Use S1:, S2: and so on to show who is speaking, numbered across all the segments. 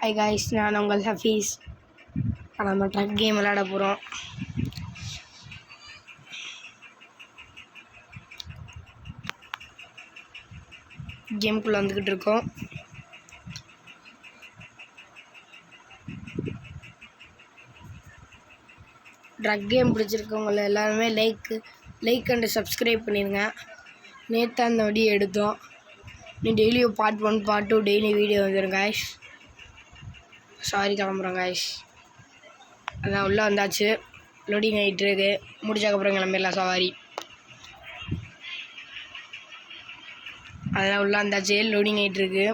S1: Hi guys, நான் உங்கள் ஹஃபீஸ். நம்ம ட்ரக் கேம் விளையாட போகிறோம். கேமுக்குள்ளே வந்துக்கிட்டு இருக்கோம். ட்ரக் கேம் பிடிச்சிருக்கவங்கள எல்லாருமே லைக் அண்ட் சப்ஸ்கிரைப் பண்ணிடுங்க. நேற்று அந்த வீடியோ எடுத்தோம். நீ டெய்லியும் பார்ட் 1 பார்ட் 2 டெய்லி வீடியோ வந்துடும் காய்ஸ். சாரி கிளம்புறோம் காய்ஸ். அதான் உள்ளே வந்தாச்சு. லோடிங் ஆகிட்டு இருக்கு. முடிச்சக்கப்புறம் கிளம்பிடலாம் சவாரி. அதெல்லாம் உள்ளே வந்தாச்சு. லோடிங் ஆகிட்டு இருக்கு.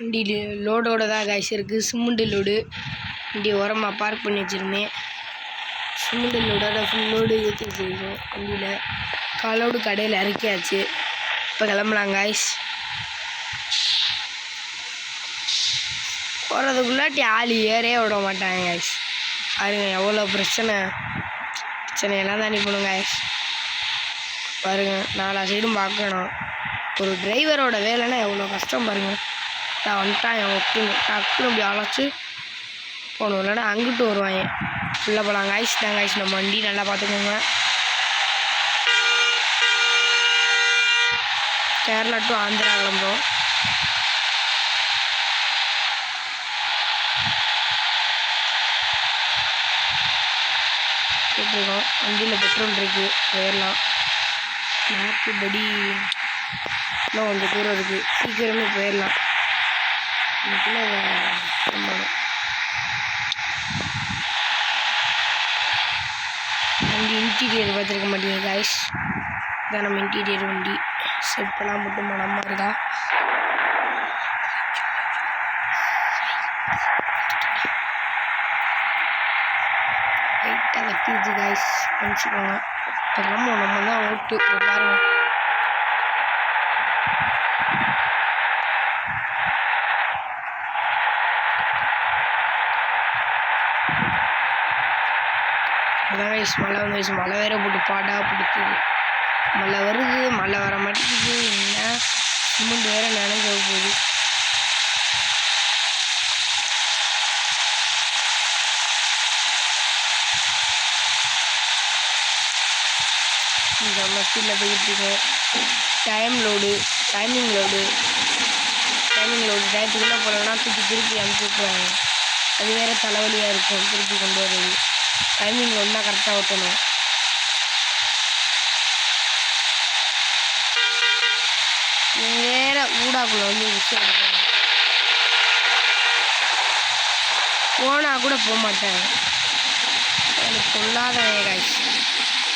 S1: வண்டி லோடோட தான் காய்ஸ் இருக்குது. Cement load. வண்டி ஓரமாக பார்க் பண்ணி வச்சுருந்தேன். சிமெண்ட் லோடோட ஃபுல் லோடு ஏற்றி வச்சுருக்கோம். வண்டியில் காலோடு கடையில் இறக்கியாச்சு. இப்போ கிளம்பலாம் காய்ஸ். போகிறதுக்குள்ளாட்டி ஆள் ஏறே விட மாட்டாங்க காய்ஸ். பாருங்க எவ்வளோ பிரச்சனையெல்லாம் தான் அனுப்பணும் காய்ஸ். பாருங்க, நாலா சைடும் பார்க்கணும். ஒரு டிரைவரோட வேலைன்னா எவ்வளோ கஷ்டம் பாருங்கள். நான் வந்துட்டான் டக்குன்னு அப்படி அழைச்சி போகணும். இல்லைன்னா அங்கிட்டு வருவாங்க. உள்ளே போகலாம் காய்ஸ். தான் காய்ஸ் நம்ம வண்டி நல்லா பார்த்துக்கோங்க. கேரளா டு ஆந்திரா கிளம்புறோம். கேட்டுருக்கோம். வண்டியில் பெட்ரோல் இருக்குது, போயிடலாம். மேப்பு படி இன்னும் கொஞ்சம் தூரம் இருக்குது. சீக்கிரமே போயிடலாம். இன்னைக்குள்ளே கிளம்பணும். வண்டி இன்டீரியர் பார்த்துருக்க மாட்டேங்க காய்ஸ். இதான் நம்ம இன்டீரியர் வண்டி. செப்பெல்லாம் மட்டும் மனமாக இருக்கா. லைட்டாக தட்டிடுச்சு காய்ஸ், நினச்சிக்கோங்க. கிளம்புவோம். நம்ம தான் ஓட்டு பாருங்க. அதான் வயசு மழை வந்துச்சு. மழை வேற போட்டு பாடாக பிடிக்குது. மழை வருது, மழை வர மாட்டேங்குது. என்ன சிமெண்ட் வேற நினைஞ்ச போகுது. நம்ம ஸ்பீடில் போய்கிட்டு இருக்கோம். டைமிங் லோடு டயத்துக்குள்ளே போனோம்னா திருப்பி அனுப்பிச்சி விட்ருவாங்க. அது வேறு தலைவலியாக இருக்கும் திருப்பி கொண்டு வர்றது. டைமிங் ஒன்றா கரெக்டாக ஓட்டணும். வேறு ஊடாக்குள்ளே வந்து விஷயம் எடுக்கணும். போனால் கூட போக மாட்டேன். எனக்கு சொல்லாத காய்ச்சி.